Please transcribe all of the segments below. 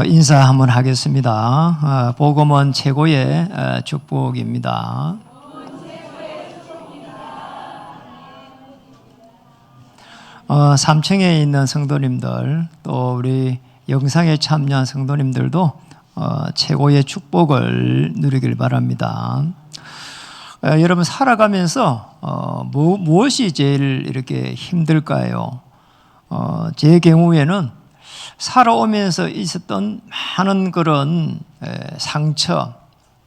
인사 한번 하겠습니다. 복음은 최고의 축복입니다. 삼층에 있는 성도님들, 또 우리 영상에 참여한 성도님들도 최고의 축복을 누리길 바랍니다. 여러분, 살아가면서 무엇이 제일 이렇게 힘들까요? 제 경우에는 살아오면서 있었던 많은 그런 상처,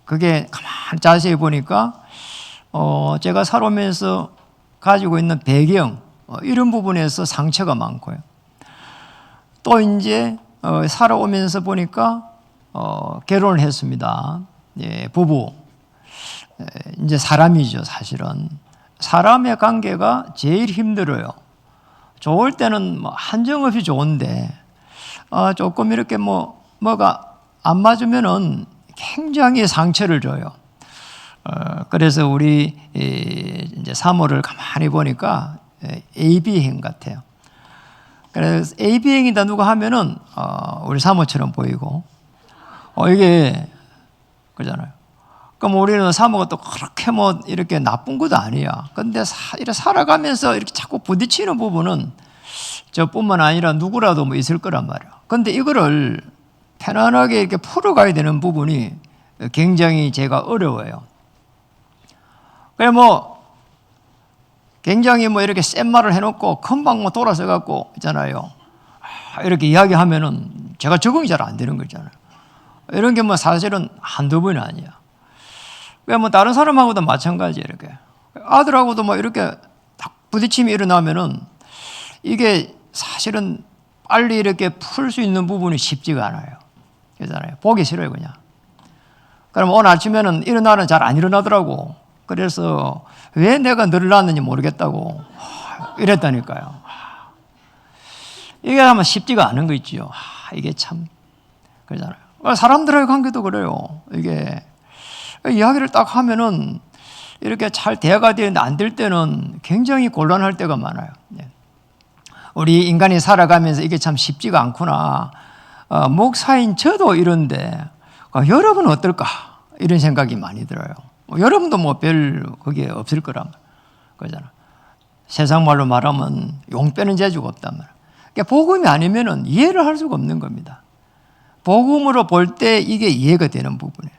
그게 가만히 자세히 보니까 제가 살아오면서 가지고 있는 배경, 이런 부분에서 상처가 많고요. 또 이제 살아오면서 보니까 결혼을 했습니다. 부부, 이제 사람이죠. 사실은 사람의 관계가 제일 힘들어요. 좋을 때는 한정없이 좋은데 조금 이렇게 뭐가 안 맞으면은 굉장히 상처를 줘요. 그래서 우리 이제 사모를 가만히 보니까 AB행 같아요. 그래서 AB행이다 누가 하면은 우리 사모처럼 보이고 이게 그러잖아요. 그럼 우리는 사모가 또 그렇게 이렇게 나쁜 것도 아니야. 근데 이렇게 살아가면서 이렇게 자꾸 부딪히는 부분은 저뿐만 아니라 누구라도 있을 거란 말이야. 근데 이거를 편안하게 이렇게 풀어가야 되는 부분이 굉장히 제가 어려워요. 그래 굉장히 이렇게 센 말을 해놓고 금방 돌아서 갖고 있잖아요. 이렇게 이야기하면은 제가 적응이 잘 안 되는 거잖아요. 이런 게 사실은 한두 번이 아니야. 다른 사람하고도 마찬가지 이렇게. 아들하고도 이렇게 딱 부딪힘이 일어나면은 이게 사실은 빨리 이렇게 풀 수 있는 부분이 쉽지가 않아요. 그러잖아요. 보기 싫어요, 그냥. 그럼 오늘 아침에는 일어나는 잘 안 일어나더라고. 그래서 왜 내가 늘 낳았는지 모르겠다고 이랬다니까요. 이게 아마 쉽지가 않은 거 있지요. 이게 참 그러잖아요. 사람들의 관계도 그래요. 이게 이야기를 딱 하면은 이렇게 잘 대화가 되는데 안 될 때는 굉장히 곤란할 때가 많아요. 우리 인간이 살아가면서 이게 참 쉽지가 않구나. 목사인 저도 이런데 여러분은 어떨까? 이런 생각이 많이 들어요. 여러분도 별 그게 없을 거란 거잖아. 세상 말로 말하면 용 빼는 재주가 없단 말이야. 그러니까 복음이 아니면은 이해를 할 수가 없는 겁니다. 복음으로 볼 때 이게 이해가 되는 부분이에요.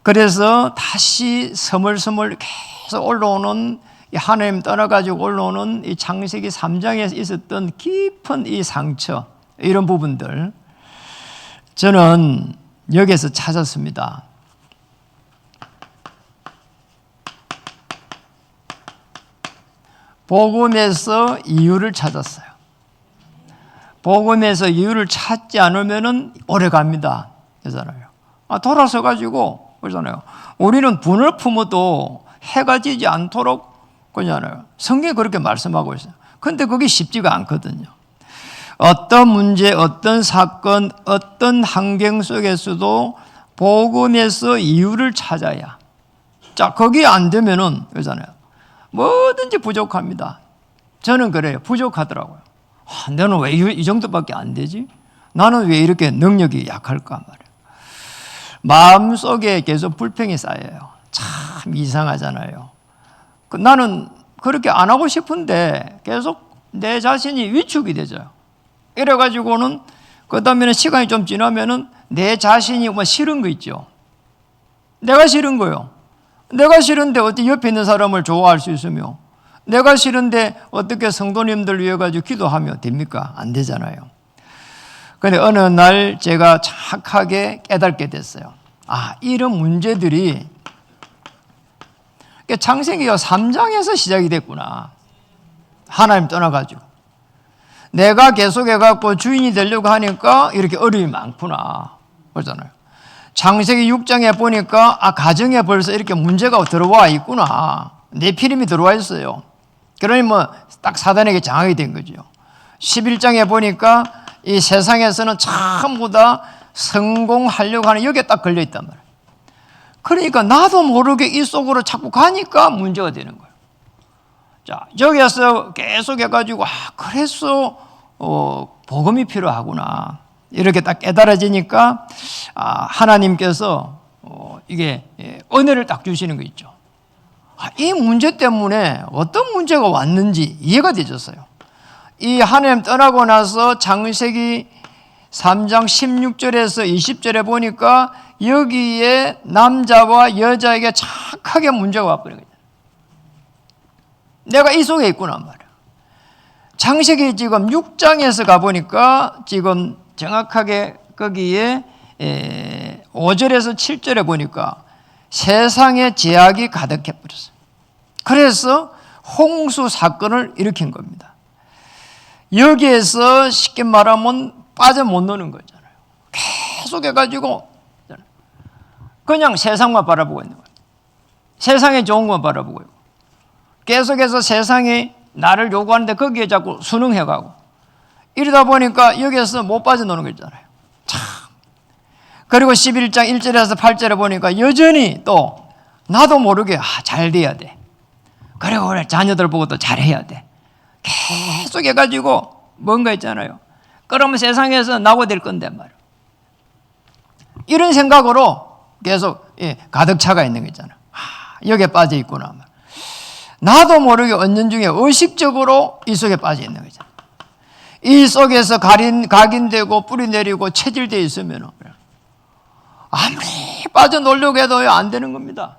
그래서 다시 스멀스멀 계속 올라오는 하나님 떠나가지고 올라오는 이 창세기 3장에 있었던 깊은 이 상처, 이런 부분들 저는 여기에서 찾았습니다. 복음에서 이유를 찾았어요. 복음에서 이유를 찾지 않으면 오래 갑니다. 그러잖아요. 돌아서 가지고 그러잖아요. 우리는 분을 품어도 해가 지지 않도록 그러잖아요. 성경이 그렇게 말씀하고 있어요. 그런데 그게 쉽지가 않거든요. 어떤 문제, 어떤 사건, 어떤 환경 속에서도 복음에서 이유를 찾아야. 자, 그게 안 되면은 그러잖아요. 뭐든지 부족합니다. 저는 그래요. 부족하더라고요. 너는 왜 이 정도밖에 안 되지? 나는 왜 이렇게 능력이 약할까 말이에요. 마음속에 계속 불평이 쌓여요. 참 이상하잖아요. 나는 그렇게 안 하고 싶은데 계속 내 자신이 위축이 되죠. 이래가지고는 그 다음에는 시간이 좀 지나면은 내 자신이 싫은 거 있죠. 내가 싫은 거요. 내가 싫은데 어떻게 옆에 있는 사람을 좋아할 수 있으며, 내가 싫은데 어떻게 성도님들 위해 가지고 기도하면 됩니까? 안 되잖아요. 그런데 어느 날 제가 착하게 깨닫게 됐어요. 이런 문제들이 창세기 3장에서 시작이 됐구나. 하나님 떠나가지고 내가 계속해갖고 주인이 되려고 하니까 이렇게 어려움이 많구나. 그러잖아요. 창세기 6장에 보니까 가정에 벌써 이렇게 문제가 들어와 있구나. 네피림이 들어와 있어요. 그러니 딱 사단에게 장악이 된 거죠. 11장에 보니까 이 세상에서는 전부 다 성공하려고 하는 여기에 딱 걸려있단 말이에요. 그러니까 나도 모르게 이 속으로 자꾸 가니까 문제가 되는 거예요. 자, 여기에서 계속 해가지고, 그래서, 복음이 필요하구나. 이렇게 딱 깨달아지니까 하나님께서 이게 은혜를 딱 주시는 거 있죠. 이 문제 때문에 어떤 문제가 왔는지 이해가 되졌어요. 이 하나님 떠나고 나서 창세기 3장 16절에서 20절에 보니까 여기에 남자와 여자에게 착하게 문제가 와버린 거예요. 내가 이 속에 있구나 말이야. 창세기 지금 6장에서 가보니까 지금 정확하게 거기에 5절에서 7절에 보니까 세상에 죄악이 가득해 버렸어요. 그래서 홍수 사건을 일으킨 겁니다. 여기에서 쉽게 말하면 빠져 못 노는 거잖아요. 계속 해가지고 그냥 세상만 바라보고 있는 거예요. 세상에 좋은 것만 바라보고 있고 계속해서 세상이 나를 요구하는데 거기에 자꾸 순응해가고 이러다 보니까 여기에서 못 빠져노는 거잖아요. 참. 그리고 11장 1절에서 8절에 보니까 여전히 또 나도 모르게 잘 돼야 돼. 그리고 우리 자녀들 보고 또 잘해야 돼. 계속 해가지고 뭔가 있잖아요. 그러면 세상에서 나고 될 건데 말이야. 이런 생각으로 계속 가득 차가 있는 거 있잖아요. 여기에 빠져 있구나. 나도 모르게 언년중에 의식적으로 이 속에 빠져 있는 거잖아요. 이 속에서 각인되고 뿌리 내리고 체질되어 있으면 아무리 빠져놀려고 해도 안 되는 겁니다.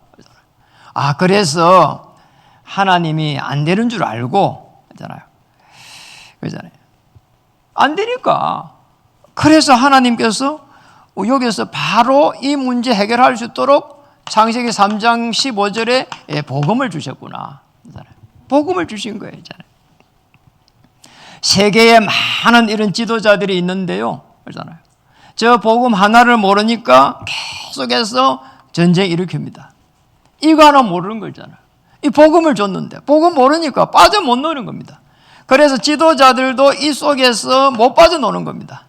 그래서 하나님이 안 되는 줄 알고 그러잖아요. 안 되니까. 그래서 하나님께서 여기서 바로 이 문제 해결할 수 있도록 창세기 3장 15절에 복음을 주셨구나. 복음을 주신 거예요. 세계에 많은 이런 지도자들이 있는데요. 그러잖아요. 저 복음 하나를 모르니까 계속해서 전쟁 일으킵니다. 이거 하나 모르는 거잖아요. 이 복음을 줬는데 복음 모르니까 빠져 못 노는 겁니다. 그래서 지도자들도 이 속에서 못 빠져노는 겁니다.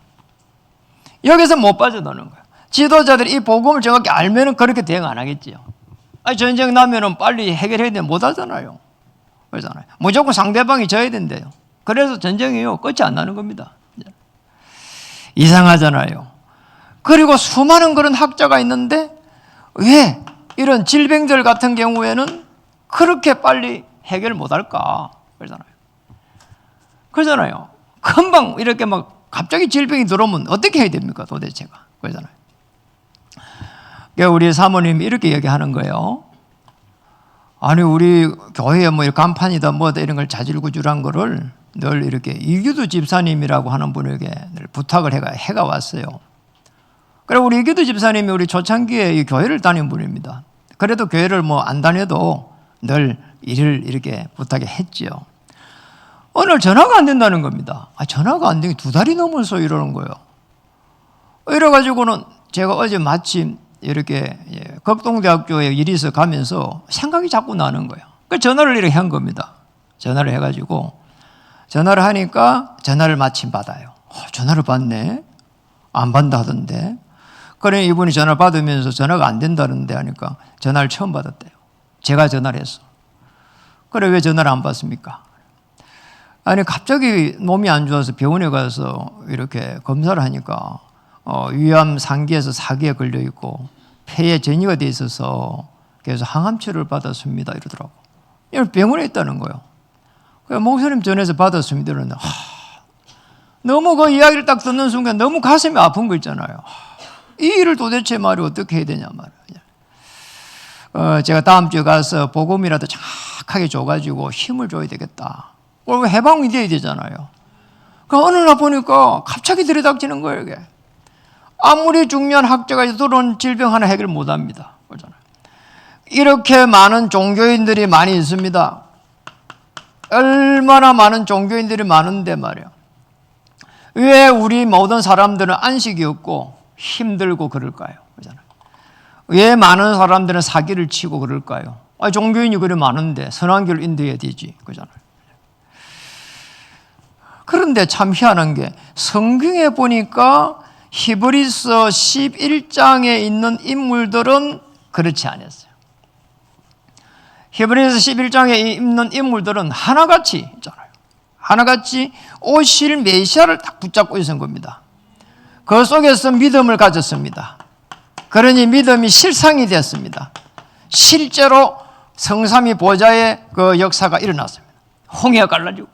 여기서 못 빠져노는 거예요. 지도자들이 이 복음을 정확히 알면은 그렇게 대응 안 하겠지요. 전쟁 나면은 빨리 해결해야 되면 못 하잖아요. 그러잖아요. 무조건 상대방이 져야 된대요. 그래서 전쟁이요 끝이 안 나는 겁니다. 이상하잖아요. 그리고 수많은 그런 학자가 있는데 왜 이런 질병들 같은 경우에는 그렇게 빨리 해결 못 할까? 그러잖아요. 금방 이렇게 막 갑자기 질병이 들어오면 어떻게 해야 됩니까? 도대체가. 그러잖아요. 우리 사모님이 이렇게 얘기하는 거예요. 아니 우리 교회에 뭐 간판이다 뭐다 이런 걸 자질구질한 거를 늘 이렇게 이규두 집사님이라고 하는 분에게 늘 부탁을 해가 왔어요. 그리고 우리 이규두 집사님이 우리 초창기에 이 교회를 다닌 분입니다. 그래도 교회를 뭐 안 다녀도 늘 일을 이렇게 부탁해 했지요. 오늘 전화가 안 된다는 겁니다. 전화가 안 되게 2달이 넘어서 이러는 거예요. 이래가지고는 제가 어제 마침 이렇게 극동대학교에 일이 있어 가면서 생각이 자꾸 나는 거예요. 그 전화를 이렇게 한 겁니다. 전화를 해가지고 전화를 하니까 전화를 마침 받아요. 전화를 받네? 안 받는다 하던데. 그래 이분이 전화를 받으면서 전화가 안 된다는데 하니까 전화를 처음 받았대요. 제가 전화를 했어. 그래 왜 전화를 안 받습니까? 아니 갑자기 몸이 안 좋아서 병원에 가서 이렇게 검사를 하니까 위암 상기에서 4기에 걸려 있고 폐에 전이가 돼 있어서 그래서 항암 치료를 받았습니다 이러더라고. 병원에 있다는 거예요. 그래서 목사님 전해서 받았습니다 이러는데 너무 그 이야기를 딱 듣는 순간 너무 가슴이 아픈 거 있잖아요. 이 일을 도대체 말이 어떻게 해야 되냐 말이에요. 제가 다음 주에 가서 복음이라도 정확하게 줘가지고 힘을 줘야 되겠다. 그리고 해방이 돼야 되잖아요. 그 어느 날 보니까 갑자기 들이닥치는 거예요 이게. 아무리 중요한 학자가 들어온 질병 하나 해결 못합니다. 이렇게 많은 종교인들이 많이 있습니다. 얼마나 많은 종교인들이 많은데 말이에요. 왜 우리 모든 사람들은 안식이 없고 힘들고 그럴까요? 왜 많은 사람들은 사기를 치고 그럴까요? 종교인이 그래 많은데 선한 길을 인도해야 되지. 그러잖아요. 그런데 참 희한한 게 성경에 보니까 히브리서 11장에 있는 인물들은 그렇지 않았어요. 히브리서 11장에 있는 인물들은 하나같이 있잖아요. 하나같이 오실 메시아를 딱 붙잡고 있는 겁니다. 그 속에서 믿음을 가졌습니다. 그러니 믿음이 실상이 되었습니다. 실제로 성삼위 보좌의 그 역사가 일어났습니다. 홍해가 갈라지고,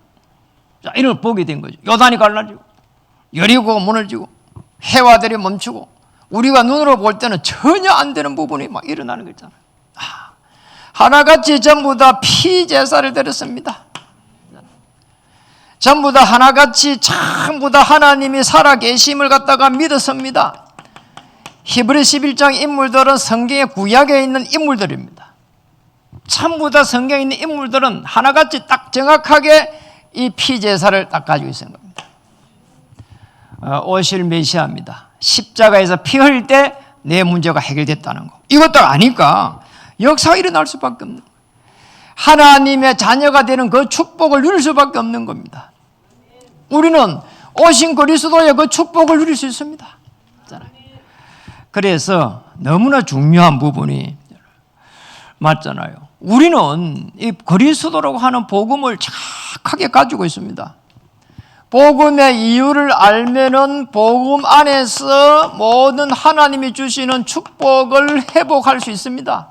자, 이걸 보게 된 거죠. 요단이 갈라지고, 여리고가 무너지고, 해와들이 멈추고, 우리가 눈으로 볼 때는 전혀 안 되는 부분이 막 일어나는 거 있잖아요. 하나같이 전부 다 피제사를 드렸습니다. 전부 다 하나같이 전부 다 하나님이 살아계심을 갖다가 믿었습니다. 히브리 11장 인물들은 성경의 구약에 있는 인물들입니다. 전부 다 성경에 있는 인물들은 하나같이 딱 정확하게 이 피제사를 딱 가지고 있는 겁니다. 오실 메시아입니다. 십자가에서 피 흘릴 때 내 문제가 해결됐다는 거. 이것도 아니까 역사가 일어날 수밖에 없는 거예요. 하나님의 자녀가 되는 그 축복을 누릴 수밖에 없는 겁니다. 우리는 오신 그리스도의 그 축복을 누릴 수 있습니다. 그래서 너무나 중요한 부분이 맞잖아요. 우리는 이 그리스도라고 하는 복음을 정확하게 가지고 있습니다. 복음의 이유를 알면은 복음 안에서 모든 하나님이 주시는 축복을 회복할 수 있습니다.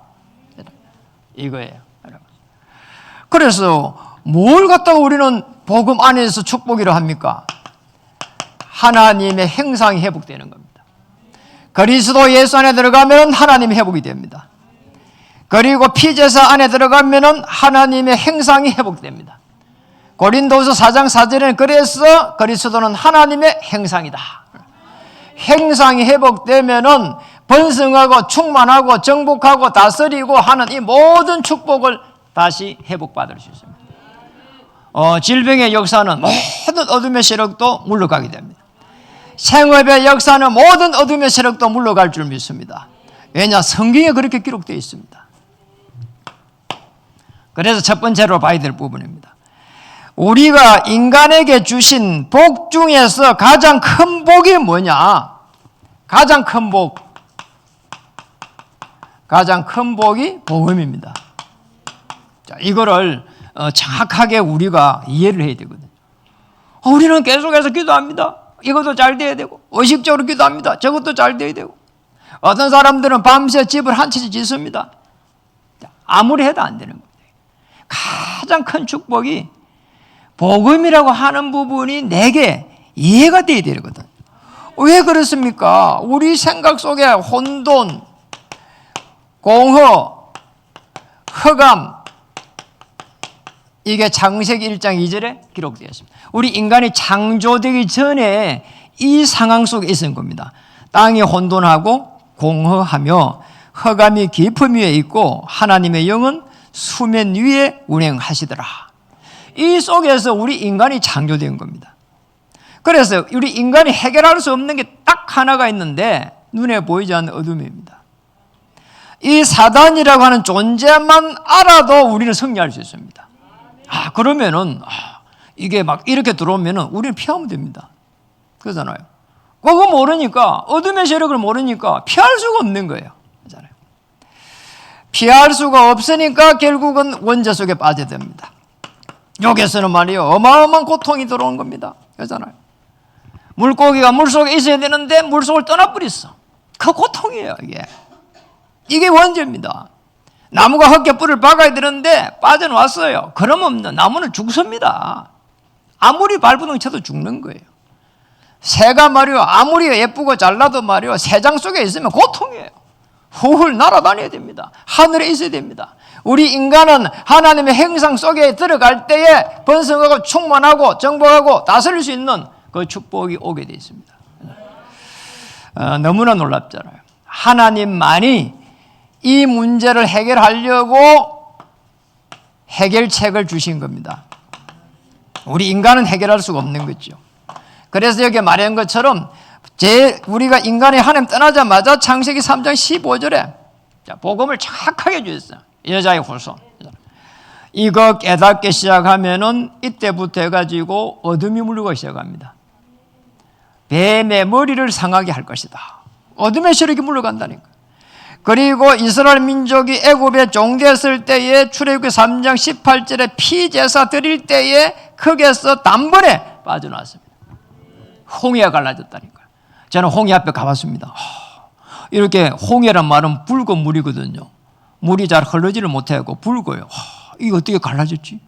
이거예요. 그래서 뭘 갖다가 우리는 복음 안에서 축복이라 합니까? 하나님의 형상이 회복되는 겁니다. 그리스도 예수 안에 들어가면 하나님의 회복이 됩니다. 그리고 피제사 안에 들어가면 하나님의 형상이 회복됩니다. 고린도서 4장 4절에는 그래서 그리스도는 하나님의 형상이다. 형상이 회복되면은 번성하고 충만하고 정복하고 다스리고 하는 이 모든 축복을 다시 회복받을 수 있습니다. 질병의 역사는 모든 어둠의 세력도 물러가게 됩니다. 생업의 역사는 모든 어둠의 세력도 물러갈 줄 믿습니다. 왜냐? 성경에 그렇게 기록되어 있습니다. 그래서 첫 번째로 봐야 될 부분입니다. 우리가 인간에게 주신 복 중에서 가장 큰 복이 뭐냐? 가장 큰 복. 가장 큰 복이 복음입니다. 자, 이거를 정확하게 우리가 이해를 해야 되거든요. 우리는 계속해서 기도합니다. 이것도 잘 돼야 되고, 의식적으로 기도합니다. 저것도 잘 돼야 되고, 어떤 사람들은 밤새 집을 한 채씩 짓습니다. 아무리 해도 안 되는 겁니다. 가장 큰 축복이 복음이라고 하는 부분이 내게 이해가 돼야 되거든. 왜 그렇습니까? 우리 생각 속에 혼돈, 공허, 흑암, 이게 창세기 1장 2절에 기록되어 있습니다. 우리 인간이 창조되기 전에 이 상황 속에 있었던 겁니다. 땅이 혼돈하고 공허하며 흑암이 깊음 위에 있고 하나님의 영은 수면 위에 운행하시더라. 이 속에서 우리 인간이 창조된 겁니다. 그래서 우리 인간이 해결할 수 없는 게 딱 하나가 있는데 눈에 보이지 않는 어둠입니다. 이 사단이라고 하는 존재만 알아도 우리는 승리할 수 있습니다. 그러면은 이게 막 이렇게 들어오면은 우리는 피하면 됩니다. 그러잖아요. 그거 모르니까, 어둠의 세력을 모르니까 피할 수가 없는 거예요. 그렇잖아요. 피할 수가 없으니까 결국은 원죄 속에 빠져야 됩니다. 여기서는 말이요, 어마어마한 고통이 들어온 겁니다. 그렇잖아요. 물고기가 물속에 있어야 되는데 물속을 떠나버렸어. 그 고통이에요, 이게 원죄입니다. 나무가 헛개 뿔을 박아야 되는데 빠져나왔어요. 그러면 나무는 죽습니다. 아무리 발부둥 쳐도 죽는 거예요. 새가 말이요, 아무리 예쁘고 잘나도 말이요, 새장 속에 있으면 고통이에요. 훌훌 날아다녀야 됩니다. 하늘에 있어야 됩니다. 우리 인간은 하나님의 형상 속에 들어갈 때에 번성하고 충만하고 정복하고 다스릴 수 있는 그 축복이 오게 되어 있습니다. 너무나 놀랍잖아요. 하나님만이 이 문제를 해결하려고 해결책을 주신 겁니다. 우리 인간은 해결할 수가 없는 거죠. 그래서 여기 말한 것처럼 우리가 인간이 하나님 떠나자마자 창세기 3장 15절에 복음을 정확하게 주셨어요. 여자의 후손. 이거 깨닫기 시작하면은 이때부터 해가지고 어둠이 물러가기 시작합니다. 뱀의 머리를 상하게 할 것이다. 어둠의 세력이 물러간다니까. 그리고 이스라엘 민족이 애굽에 종되었을 때에 출애굽기 3장 18절에 피제사 드릴 때에 거기에서 단번에 빠져나왔습니다. 홍해가 갈라졌다니까요. 저는 홍해 앞에 가봤습니다. 이렇게 홍해란 말은 붉은 물이거든요. 물이 잘 흐르지를 못하고 붉어요. 이거 어떻게 갈라졌지?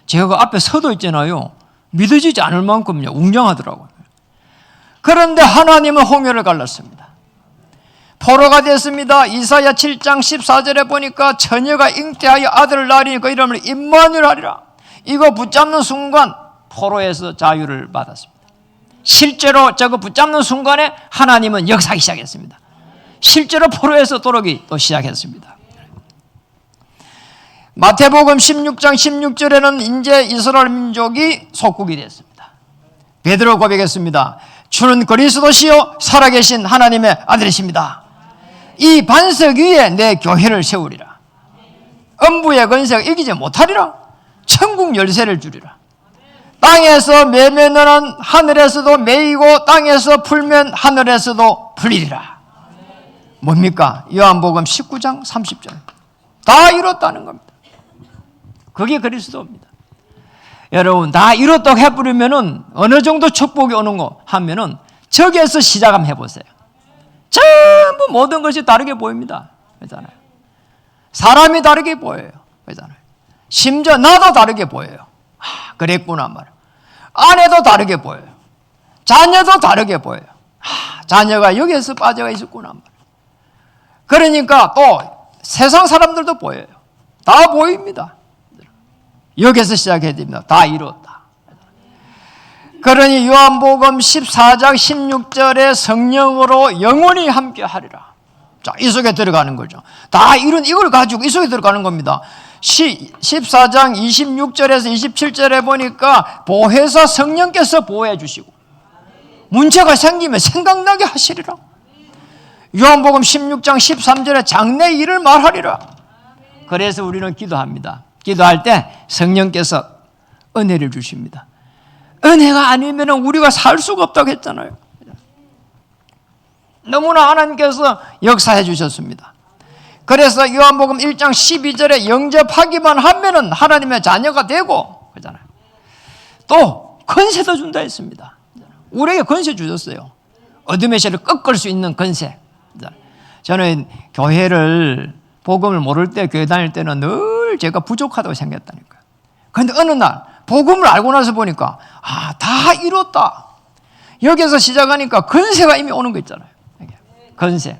제가 그 앞에 서도 있잖아요. 믿어지지 않을 만큼요 웅장하더라고요. 그런데 하나님은 홍해를 갈랐습니다. 포로가 됐습니다. 이사야 7장 14절에 보니까 처녀가 잉태하여 아들을 낳으니 그 이름을 임마누엘 하리라. 이거 붙잡는 순간 포로에서 자유를 받았습니다. 실제로 저거 붙잡는 순간에 하나님은 역사하기 시작했습니다. 실제로 포로에서 도록이 또 시작했습니다. 마태복음 16장 16절에는 이제 이스라엘 민족이 속국이 됐습니다. 베드로 고백했습니다. 주는 그리스도시요 살아계신 하나님의 아들이십니다. 이 반석 위에 내 교회를 세우리라. 음부의 권세가 이기지 못하리라. 천국 열쇠를 주리라. 땅에서 매매는 하늘에서도 매이고 땅에서 풀면 하늘에서도 풀리리라. 뭡니까? 요한복음 19장 30절. 다 이뤘다는 겁니다. 그게 그리스도입니다. 여러분, 다 이뤘다고 해버리면은 어느 정도 축복이 오는 거 하면은 저기에서 시작 한번 해보세요. 전부 모든 것이 다르게 보입니다. 그렇잖아요. 사람이 다르게 보여요. 그렇잖아요. 심지어 나도 다르게 보여요. 그랬구나 말이에요. 아내도 다르게 보여요. 자녀도 다르게 보여요. 자녀가 여기에서 빠져가 있었구나 말이에요. 그러니까 또 세상 사람들도 보여요. 다 보입니다. 여기서 시작해야 됩니다. 다 이뤘다. 그러니 요한복음 14장 16절에 성령으로 영원히 함께 하리라. 자, 이 속에 들어가는 거죠. 다 이룬 이걸 가지고 이 속에 들어가는 겁니다. 14장 26절에서 27절에 보니까 보혜사 성령께서 보호해 주시고 문제가 생기면 생각나게 하시리라. 요한복음 16장 13절에 장래 일을 말하리라. 그래서 우리는 기도합니다. 기도할 때 성령께서 은혜를 주십니다. 은혜가 아니면 우리가 살 수가 없다고 했잖아요. 너무나 하나님께서 역사해 주셨습니다. 그래서 요한복음 1장 12절에 영접하기만 하면은 하나님의 자녀가 되고 그러잖아요. 또 권세도 준다 했습니다. 우리에게 권세 주셨어요. 어둠의 세를 꺾을 수 있는 권세. 저는 교회를 복음을 모를 때 교회 다닐 때는 늘 제가 부족하다고 생각했다니까요. 그런데 어느 날 복음을 알고 나서 보니까 다 이뤘다. 여기서 시작하니까 권세가 이미 오는 거 있잖아요. 권세.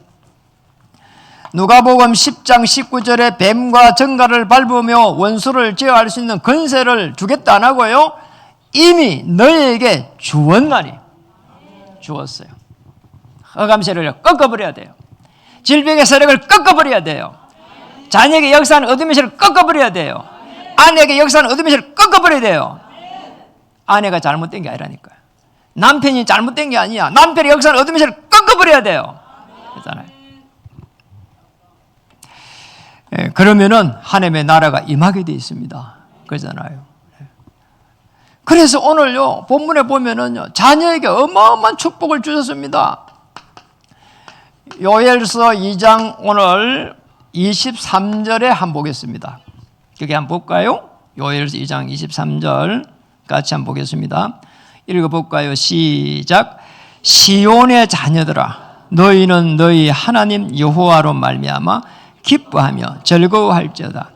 누가복음 10장 19절에 뱀과 정갈을 밟으며 원수를 제어할 수 있는 권세를 주겠다 안 하고요. 이미 너희에게 주었나니 주었어요. 흑암세를 꺾어버려야 돼요. 질병의 세력을 꺾어버려야 돼요. 자녀에게 역사하는 어둠의 세력을 꺾어버려야 돼요. 아내에게 역사하는 어둠의 세력을 꺾어버려야 돼요. 아내가 잘못된 게 아니라니까요. 남편이 잘못된 게 아니야. 남편이 역사하는 어둠의 세력을 꺾어버려야 돼요. 그렇잖아요. 그러면은 하나님의 나라가 임하게 되어 있습니다. 그러잖아요. 그래서 오늘요 본문에 보면은요 자녀에게 어마어마한 축복을 주셨습니다. 요엘서 2장 오늘 23절에 한번 보겠습니다. 여기 한번 볼까요? 요엘서 2장 23절 같이 한번 보겠습니다. 읽어볼까요? 시작. 시온의 자녀들아 너희는 너희 하나님 여호와로 말미암아 기뻐하며 즐거워할지어다.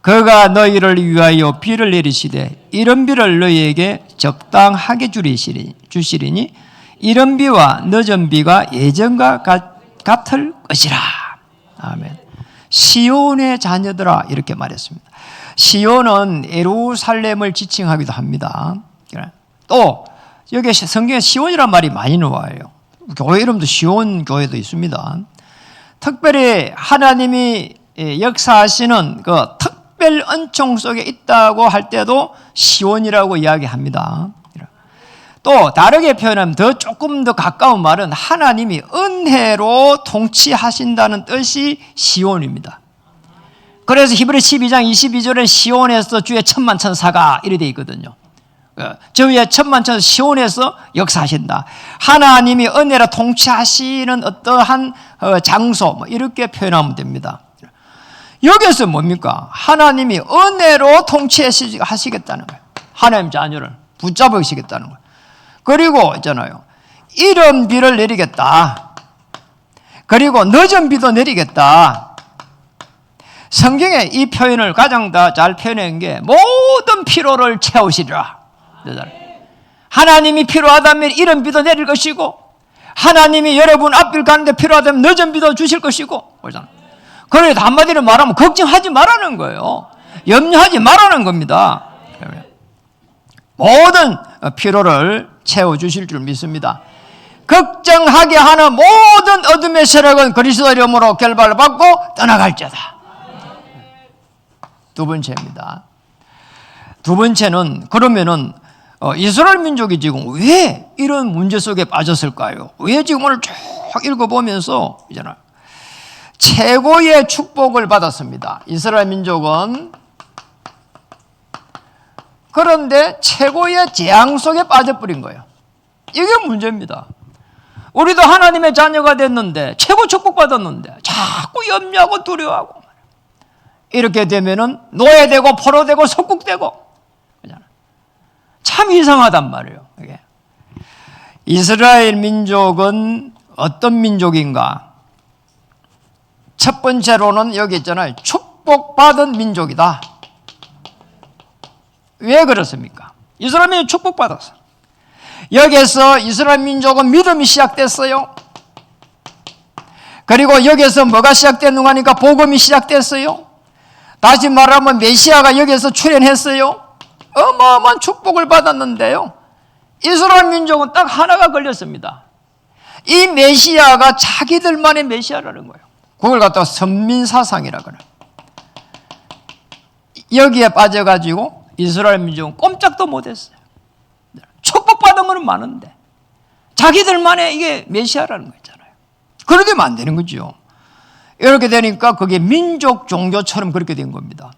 그가 너희를 위하여 비를 내리시되 이른 비를 너희에게 적당하게 주시리니 이른 비와 늦은 비가 예전과 같을 것이라. 아멘. 시온의 자녀들아 이렇게 말했습니다. 시온은 예루살렘을 지칭하기도 합니다. 또 여기 성경에 시온이라는 말이 많이 나와요. 교회 이름도 시온 교회도 있습니다. 특별히 하나님이 역사하시는 그 특별 은총 속에 있다고 할 때도 시온이라고 이야기합니다. 또 다르게 표현하면 조금 더 가까운 말은 하나님이 은혜로 통치하신다는 뜻이 시온입니다. 그래서 히브리 12장 22절에 시온에서 주의 천만천사가 이래 돼 있거든요. 저위에 천만천사 시온에서 역사하신다. 하나님이 은혜로 통치하시는 어떠한 장소 이렇게 표현하면 됩니다. 여기서 뭡니까? 하나님이 은혜로 통치하시겠다는 거예요. 하나님 자녀를 붙잡으시겠다는 거예요. 그리고 있잖아요. 이른 비를 내리겠다. 그리고 늦은 비도 내리겠다. 성경에 이 표현을 가장 더 잘 표현한 게 모든 피로를 채우시리라. 하나님이 필요하다면 이른 비도 내릴 것이고, 하나님이 여러분 앞길 가는데 필요하다면 늦은 비도 주실 것이고, 그래서 한마디로 말하면 걱정하지 말라는 거예요. 염려하지 말라는 겁니다. 모든 피로를 채워주실 줄 믿습니다. 걱정하게 하는 모든 어둠의 세력은 그리스도의 이름으로 결박을 받고 떠나갈지어다. 두 번째입니다. 두 번째는 그러면은 이스라엘 민족이 지금 왜 이런 문제 속에 빠졌을까요? 왜 지금 오늘 쭉 읽어보면서 있잖아요. 최고의 축복을 받았습니다. 이스라엘 민족은. 그런데 최고의 재앙 속에 빠져버린 거예요. 이게 문제입니다. 우리도 하나님의 자녀가 됐는데, 최고 축복받았는데 자꾸 염려하고 두려워하고, 이렇게 되면은 노예되고 포로되고 속국되고, 참 이상하단 말이에요. 이게. 이스라엘 민족은 어떤 민족인가? 첫 번째로는 여기 있잖아요. 축복받은 민족이다. 왜 그렇습니까? 이스라엘 민족 축복받았어. 여기에서 이스라엘 민족은 믿음이 시작됐어요. 그리고 여기에서 뭐가 시작됐는가 하니까 복음이 시작됐어요. 다시 말하면 메시아가 여기에서 출현했어요. 어마어마한 축복을 받았는데요, 이스라엘 민족은 딱 하나가 걸렸습니다. 이 메시아가 자기들만의 메시아라는 거예요. 그걸 갖다가 선민사상이라 그래요. 여기에 빠져가지고 이스라엘 민족은 꼼짝도 못했어요. 축복받은 건 많은데 자기들만의 이게 메시아라는 거 있잖아요. 그렇게 되면 안 되는 거죠. 이렇게 되니까 그게 민족 종교처럼 그렇게 된 겁니다.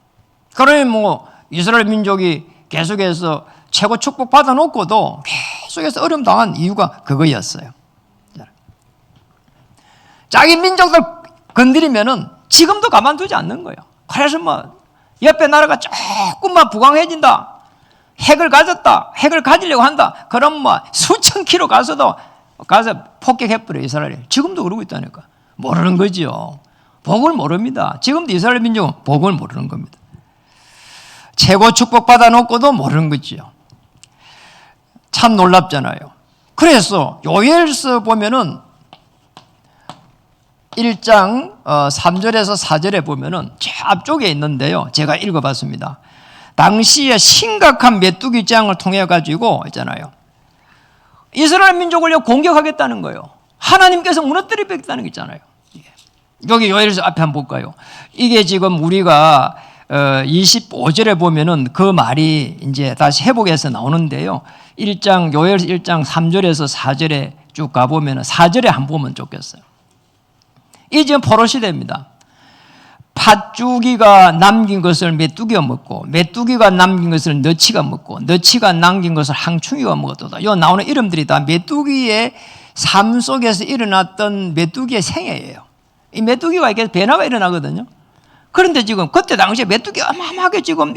그러니 뭐 이스라엘 민족이 계속해서 최고 축복 받아놓고도 계속해서 어려움 당한 이유가 그거였어요. 자기 민족들 건드리면은 지금도 가만두지 않는 거예요. 그래서 뭐 옆에 나라가 조금만 부강해진다, 핵을 가졌다, 핵을 가지려고 한다, 그럼 뭐 수천 킬로 가서 폭격해버려요. 이스라엘이. 지금도 그러고 있다니까. 모르는 거죠. 복을 모릅니다. 지금도 이스라엘 민족은 복을 모르는 겁니다. 최고 축복 받아놓고도 모르는 거지요. 참 놀랍잖아요. 그래서 요엘서 보면은 1장 3절에서 4절에 보면은 저 앞쪽에 있는데요, 제가 읽어봤습니다. 당시에 심각한 메뚜기 재앙을 통해 가지고 있잖아요, 이스라엘 민족을 공격하겠다는 거예요. 하나님께서 무너뜨리겠다는 게 있잖아요. 여기 요엘서 앞에 한번 볼까요? 이게 지금 우리가 25절에 보면은 그 말이 이제 다시 회복해서 나오는데요, 요엘서 1장 3절에서 4절에 쭉 가보면은 4절에 한번 보면 좋겠어요. 이 지금 포로 시대입니다. 팥주기가 남긴 것을 메뚜기가 먹고, 메뚜기가 남긴 것을 너치가 먹고, 너치가 남긴 것을 항충이가 먹었다. 요 나오는 이름들이 다 메뚜기의 삶 속에서 일어났던 메뚜기의 생애예요. 이 메뚜기가 이렇게 변화가 일어나거든요. 그런데 지금 그때 당시에 메뚜기가 어마어마하게 지금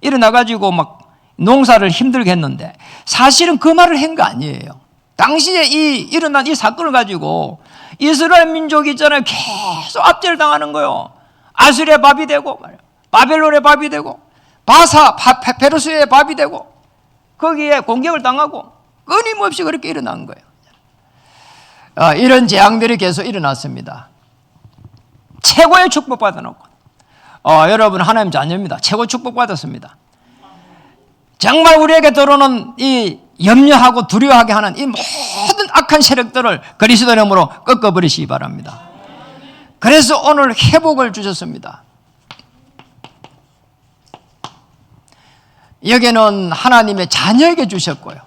일어나가지고 막 농사를 힘들게 했는데, 사실은 그 말을 한 거 아니에요. 당시에 일어난 이 사건을 가지고 이스라엘 민족이 있잖아요, 계속 압제를 당하는 거예요. 아수리의 밥이 되고, 바벨론의 밥이 되고, 페르시아의 밥이 되고, 거기에 공격을 당하고 끊임없이 그렇게 일어난 거예요. 이런 재앙들이 계속 일어났습니다. 최고의 축복 받아놓고, 여러분 하나님 자녀입니다. 최고 축복 받았습니다. 정말 우리에게 들어오는 이 염려하고 두려워하게 하는 이 모든 악한 세력들을 그리스도의 이름으로 꺾어버리시기 바랍니다. 그래서 오늘 회복을 주셨습니다. 여기는 하나님의 자녀에게 주셨고요,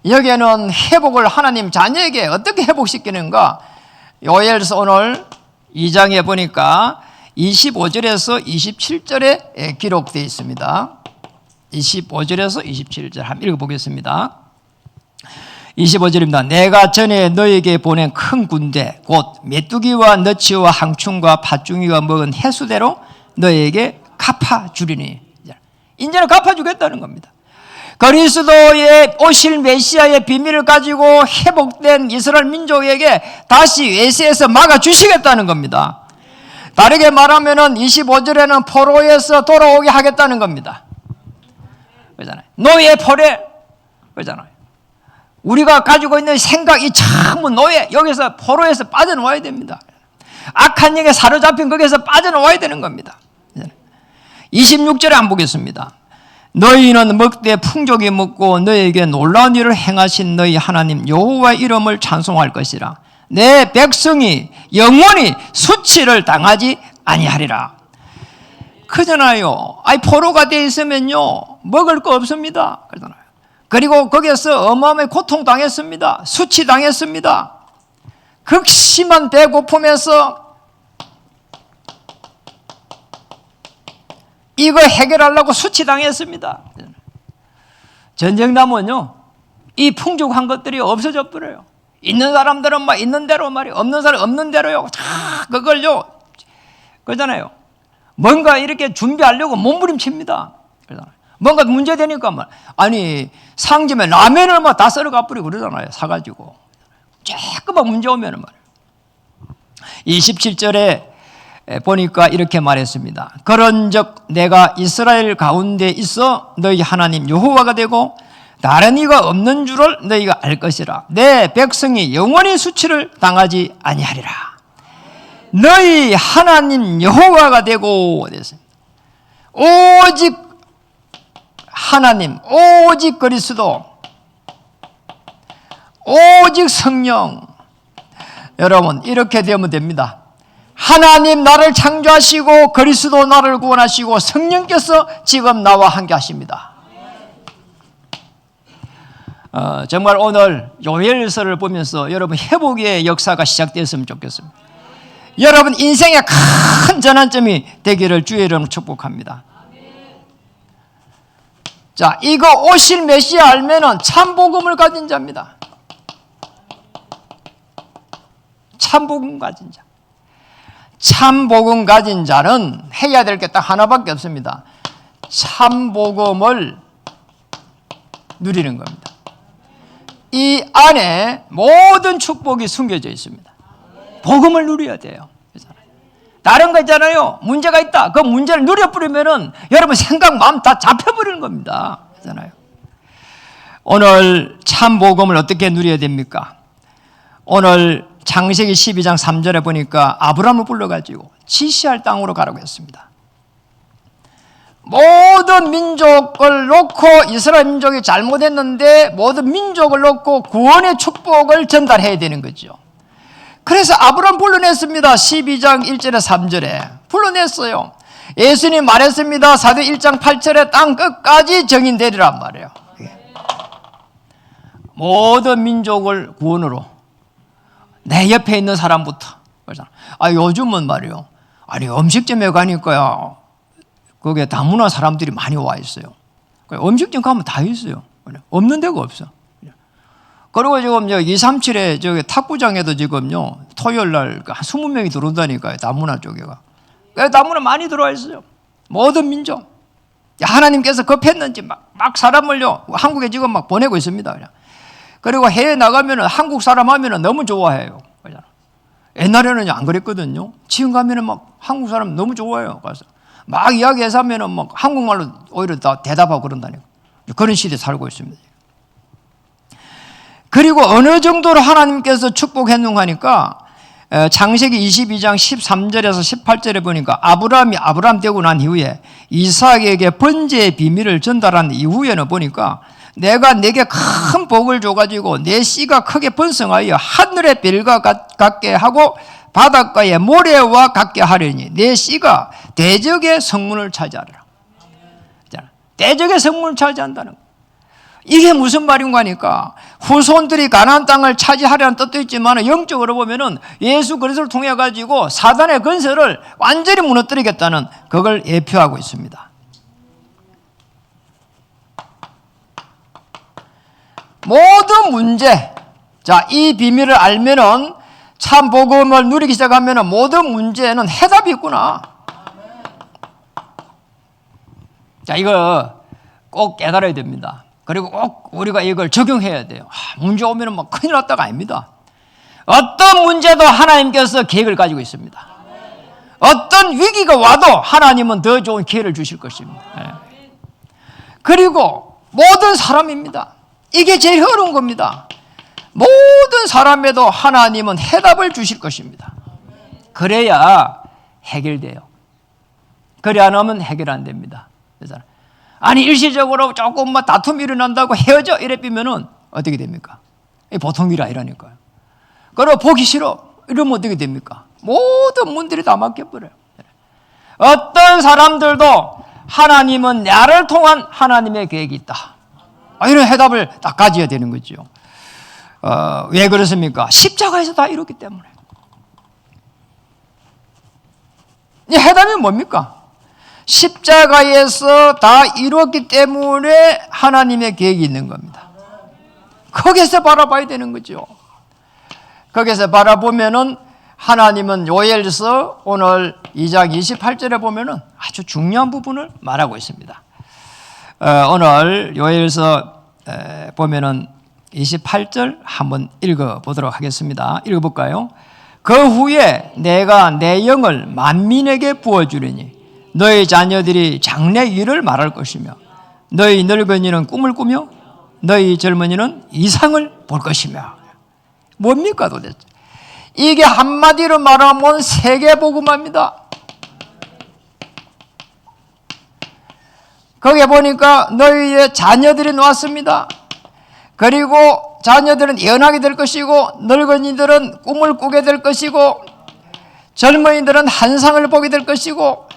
여기에는 회복을 하나님 자녀에게 어떻게 회복시키는가, 요엘서 오늘 2장에 보니까 25절에서 27절에 기록되어 있습니다. 25절에서 27절 한번 읽어보겠습니다. 25절입니다. 내가 전에 너에게 보낸 큰 군대 곧 메뚜기와 너치와 항충과 팥중이가 먹은 해수대로 너에게 갚아주리니, 이제는 갚아주겠다는 겁니다. 그리스도의 오실 메시아의 비밀을 가지고 회복된 이스라엘 민족에게 다시 외세에서 막아주시겠다는 겁니다. 다르게 말하면 25절에는 포로에서 돌아오게 하겠다는 겁니다. 그렇잖아요. 노예 포로, 그렇잖아요. 우리가 가지고 있는 생각이 전부 노예, 여기서 포로에서 빠져나와야 됩니다. 악한 영에 사로잡힌 거기에서 빠져나와야 되는 겁니다. 26절에 한번 보겠습니다. 너희는 먹되 풍족히 먹고 너희에게 놀라운 일을 행하신 너희 하나님 여호와의 이름을 찬송할 것이라. 내 백성이 영원히 수치를 당하지 아니하리라. 그잖아요. 포로가 돼 있으면요 먹을 거 없습니다. 그러잖아요. 그리고 거기에서 어마어마하게 고통당했습니다. 수치당했습니다. 극심한 배고픔에서 이거 해결하려고 수치당했습니다. 전쟁 나면요 이 풍족한 것들이 없어져 버려요. 있는 사람들은 막 있는 대로 말이에요. 없는 사람 없는 대로요. 다 그걸요 그러잖아요. 뭔가 이렇게 준비하려고 몸부림칩니다. 그러잖아요. 뭔가 문제되니까 아니 상점에 라면을 막 다 썰어가 버리고 그러잖아요. 사가지고 조금만 문제 오면은 말이에요. 27절에 보니까 이렇게 말했습니다. 그런즉 내가 이스라엘 가운데 있어 너희 하나님 여호와가 되고 다른 이가 없는 줄을 너희가 알 것이라. 내 백성이 영원히 수치를 당하지 아니하리라. 너희 하나님 여호와가 되고 됐습니다. 오직 하나님, 오직 그리스도, 오직 성령. 여러분 이렇게 되면 됩니다. 하나님 나를 창조하시고 그리스도 나를 구원하시고 성령께서 지금 나와 함께 하십니다. 정말 오늘 요엘서를 보면서 여러분 회복의 역사가 시작되었으면 좋겠습니다. 여러분 인생의 큰 전환점이 되기를 주의 이름으로 축복합니다. 자, 이거 오실 메시아 알면은 참 복음을 가진 자입니다. 참 복음 가진 자. 참 복음 가진 자는 해야 될 게 딱 하나밖에 없습니다. 참 복음을 누리는 겁니다. 이 안에 모든 축복이 숨겨져 있습니다. 복음을 누려야 돼요. 다른 거 있잖아요. 문제가 있다. 그 문제를 누려버리면은 여러분 생각, 마음 다 잡혀버리는 겁니다. 그렇잖아요. 오늘 참 복음을 어떻게 누려야 됩니까? 오늘 창세기 12장 3절에 보니까 아브라함을 불러가지고 지시할 땅으로 가라고 했습니다. 모든 민족을 놓고 이스라엘 민족이 잘못했는데 모든 민족을 놓고 구원의 축복을 전달해야 되는 거죠. 그래서 아브라함 불러냈습니다. 12장 1절에 3절에 불러냈어요. 예수님 말했습니다. 사도행 1장 8절에 땅 끝까지 정인되리란 말이에요. 모든 민족을 구원으로 내 옆에 있는 사람부터. 요즘은 말이에요. 음식점에 가니까요. 거기에 다문화 사람들이 많이 와 있어요. 음식점 가면 다 있어요. 없는 데가 없어. 그리고 지금 237에 저기 탁구장에도 지금요, 토요일 날 한 20명이 들어온다니까요, 다문화 쪽에가. 다문화 많이 들어와 있어요. 모든 민족. 하나님께서 급했는지 막 사람을요, 한국에 지금 막 보내고 있습니다. 그냥. 그리고 해외 나가면은 한국 사람 하면은 너무 좋아해요. 옛날에는 안 그랬거든요. 지금 가면은 막 한국 사람 너무 좋아해요. 그래서 막 이야기해서 하면은 막 한국말로 오히려 다 대답하고 그런다니까. 그런 시대에 살고 있습니다. 그리고 어느 정도로 하나님께서 축복했는가 하니까 창세기 22장 13절에서 18절에 보니까 아브라함이 아브라함 되고 난 이후에 이삭에게 번제의 비밀을 전달한 이후에는 보니까 내가 내게 큰 복을 줘가지고 내 씨가 크게 번성하여 하늘의 별과 같게 하고 바닷가의 모래와 같게 하려니 내 씨가 대적의 성문을 차지하리라. 대적의 성문을 차지한다는 거예요. 이게 무슨 말인가 하니까 후손들이 가나안 땅을 차지하려는 뜻도 있지만 영적으로 보면은 예수 그리스도를 통해 가지고 사단의 건설을 완전히 무너뜨리겠다는 그걸 예표하고 있습니다. 모든 문제, 자, 이 비밀을 알면은 참 복음을 누리기 시작하면은 모든 문제에는 해답이 있구나. 자, 이거 꼭 깨달아야 됩니다. 그리고 꼭 우리가 이걸 적용해야 돼요. 문제 오면 막 큰일 났다가 아닙니다. 어떤 문제도 하나님께서 계획을 가지고 있습니다. 어떤 위기가 와도 하나님은 더 좋은 기회를 주실 것입니다. 그리고 모든 사람입니다. 이게 제일 어려운 겁니다. 모든 사람에도 하나님은 해답을 주실 것입니다. 그래야 해결돼요. 그래 안 하면 해결 안 됩니다. 아니 일시적으로 조금 다툼이 일어난다고 헤어져 이래 삐면은 어떻게 됩니까? 보통 일 아니라니까요. 그리고 보기 싫어 이러면 어떻게 됩니까? 모든 문들이 다 막혀버려요. 어떤 사람들도 하나님은 나를 통한 하나님의 계획이 있다. 이런 해답을 딱 가져야 되는 거죠. 왜 그렇습니까? 십자가에서 다 이뤘기 때문에. 이 해답이 뭡니까? 십자가에서 다 이뤘기 때문에 하나님의 계획이 있는 겁니다. 거기서 바라봐야 되는 거죠. 거기서 바라보면은 하나님은 요엘서 오늘 2장 28절에 보면은 아주 중요한 부분을 말하고 있습니다. 오늘 요엘서 보면은 28절 한번 읽어보도록 하겠습니다. 읽어볼까요? 그 후에 내가 내 영을 만민에게 부어주리니 너희 자녀들이 장래 일을 말할 것이며 너희 늙은이는 꿈을 꾸며 너희 젊은이는 이상을 볼 것이며. 뭡니까 도대체? 이게 한마디로 말하면 세계복음화입니다. 거기에 보니까 너희의 자녀들이 나왔습니다. 그리고 자녀들은 예언하게 될 것이고 늙은이들은 꿈을 꾸게 될 것이고 젊은이들은 환상을 보게 될 것이고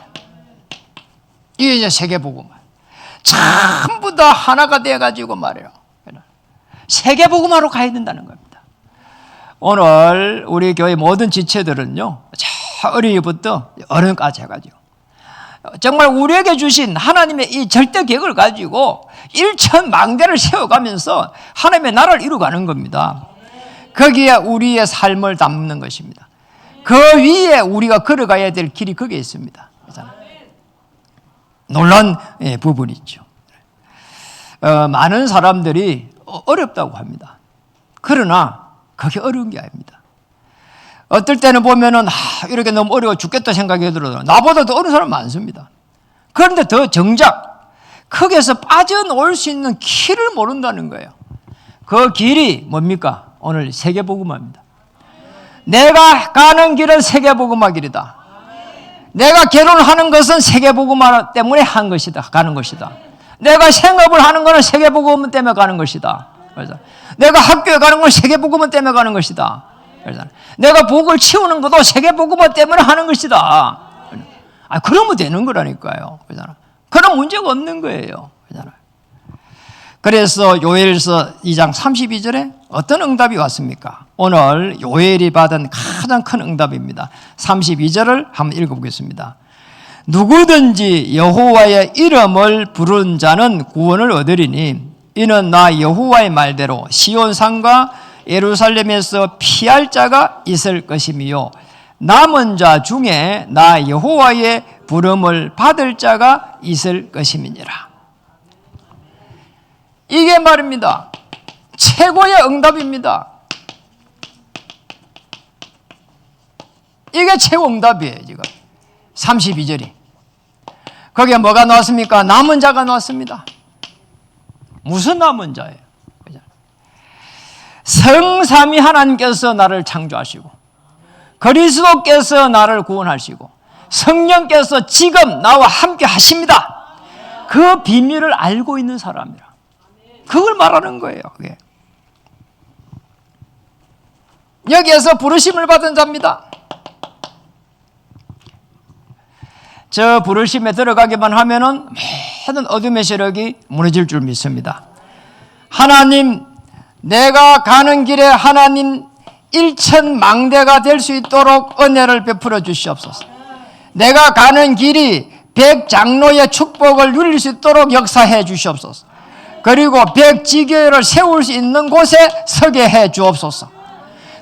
이게 이제 세계복음화. 전부 다 하나가 되어가지고 말이에요. 세계복음화로 가야 된다는 겁니다. 오늘 우리 교회 모든 지체들은요, 어린이부터 어른까지 해가지고 정말 우리에게 주신 하나님의 이 절대 계획을 가지고 일천망대를 세워가면서 하나님의 나라를 이루어가는 겁니다. 거기에 우리의 삶을 담는 것입니다. 그 위에 우리가 걸어가야 될 길이 거기에 있습니다. 놀라운 부분이 있죠. 많은 사람들이 어렵다고 합니다. 그러나 그게 어려운 게 아닙니다. 어떨 때는 보면은 이렇게 너무 어려워 죽겠다 생각이 들어도 나보다 더 어려운 사람 많습니다. 그런데 더 정작 거기에서 빠져나올 수 있는 길을 모른다는 거예요. 그 길이 뭡니까? 오늘 세계복음화입니다. 내가 가는 길은 세계복음화 길이다. 내가 결혼하는 것은 세계복음화 때문에 한 것이다. 가는 것이다. 내가 생업을 하는 것은 세계복음 때문에 가는 것이다. 그래서 내가 학교에 가는 건 세계복음 때문에 가는 것이다. 그래서 내가 복을 치우는 것도 세계복음 때문에 하는 것이다. 그러면 되는 거라니까요. 그런 문제가 없는 거예요. 그래서 요엘서 2장 32절에 어떤 응답이 왔습니까? 오늘 요엘이 받은 가장 큰 응답입니다. 32절을 한번 읽어보겠습니다. 누구든지 여호와의 이름을 부르는 자는 구원을 얻으리니 이는 나 여호와의 말대로 시온산과 예루살렘에서 피할 자가 있을 것이며 남은 자 중에 나 여호와의 부름을 받을 자가 있을 것임이니라. 이게 말입니다. 최고의 응답입니다. 이게 최고 응답이에요. 지금 32절이 거기에 뭐가 나왔습니까? 남은 자가 나왔습니다. 무슨 남은 자예요? 성삼위 하나님께서 나를 창조하시고 그리스도께서 나를 구원하시고 성령께서 지금 나와 함께 하십니다. 그 비밀을 알고 있는 사람이라. 그걸 말하는 거예요. 그게. 여기에서 부르심을 받은 자입니다. 저 부르심에 들어가기만 하면은 모든 어둠의 세력이 무너질 줄 믿습니다. 하나님, 내가 가는 길에 하나님 일천망대가 될 수 있도록 은혜를 베풀어 주시옵소서. 내가 가는 길이 100장로의 축복을 누릴 수 있도록 역사해 주시옵소서. 그리고 100지교회를 세울 수 있는 곳에 서게 해 주옵소서.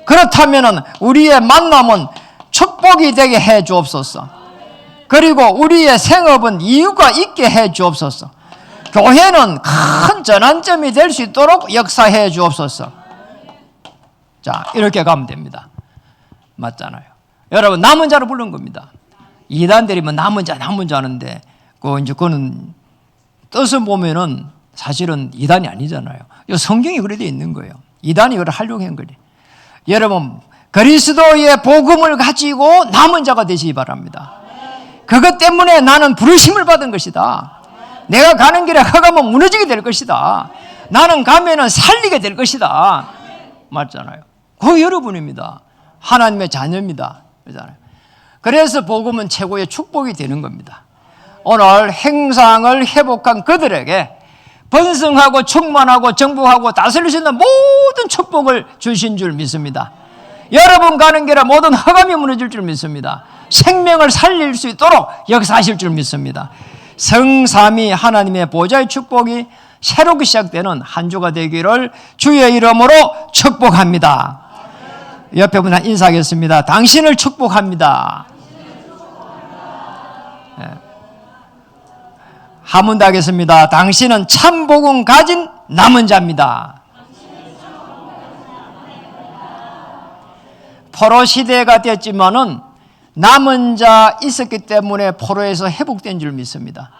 그렇다면 우리의 만남은 축복이 되게 해 주옵소서. 그리고 우리의 생업은 이유가 있게 해 주옵소서. 교회는 큰 전환점이 될 수 있도록 역사해 주옵소서. 자, 이렇게 가면 됩니다. 맞잖아요. 여러분, 남은 자로 부른 겁니다. 이단들이 뭐 남은 자 하는데, 그거는 뜻을 보면은 사실은 이단이 아니잖아요. 성경이 그래 돼 있는 거예요. 이단이 그걸 하려고 한 거예요. 여러분, 그리스도의 복음을 가지고 남은 자가 되시기 바랍니다. 그것 때문에 나는 부르심을 받은 것이다. 내가 가는 길에 허가면 무너지게 될 것이다. 나는 가면은 살리게 될 것이다. 맞잖아요. 그 여러분입니다. 하나님의 자녀입니다. 그렇잖아요. 그래서 복음은 최고의 축복이 되는 겁니다. 오늘 행상을 회복한 그들에게 번성하고 충만하고 정복하고 다스릴 수 있는 모든 축복을 주신 줄 믿습니다. 여러분 가는 길에 모든 허감이 무너질 줄 믿습니다. 생명을 살릴 수 있도록 역사하실 줄 믿습니다. 성삼위 하나님의 보좌의 축복이 새롭게 시작되는 한 주가 되기를 주의 이름으로 축복합니다. 옆에 분한 인사하겠습니다. 당신을 축복합니다. 한 번 더 하겠습니다. 당신은 참 복음 가진 남은 자입니다. 포로 시대가 됐지만은 남은 자 있었기 때문에 포로에서 회복된 줄 믿습니다.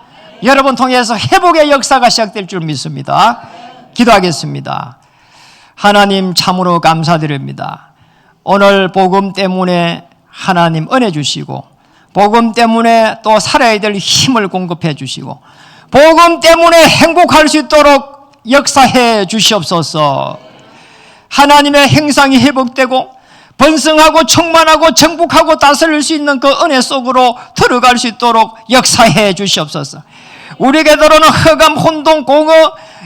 여러분 통해서 회복의 역사가 시작될 줄 믿습니다. 기도하겠습니다. 하나님 참으로 감사드립니다. 오늘 복음 때문에 하나님 은혜 주시고, 복음 때문에 또 살아야 될 힘을 공급해 주시고, 복음 때문에 행복할 수 있도록 역사해 주시옵소서. 하나님의 행상이 회복되고 번성하고 충만하고 정복하고 다스릴 수 있는 그 은혜 속으로 들어갈 수 있도록 역사해 주시옵소서. 우리에게 들어오는 흑암, 혼동, 공허,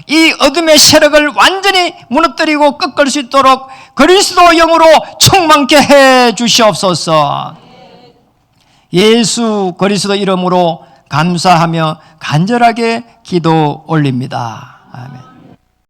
이 어둠의 세력을 완전히 무너뜨리고 꺾을 수 있도록 그리스도 영으로 충만케 해 주시옵소서. 예수 그리스도 이름으로 감사하며 간절하게 기도 올립니다. 아멘.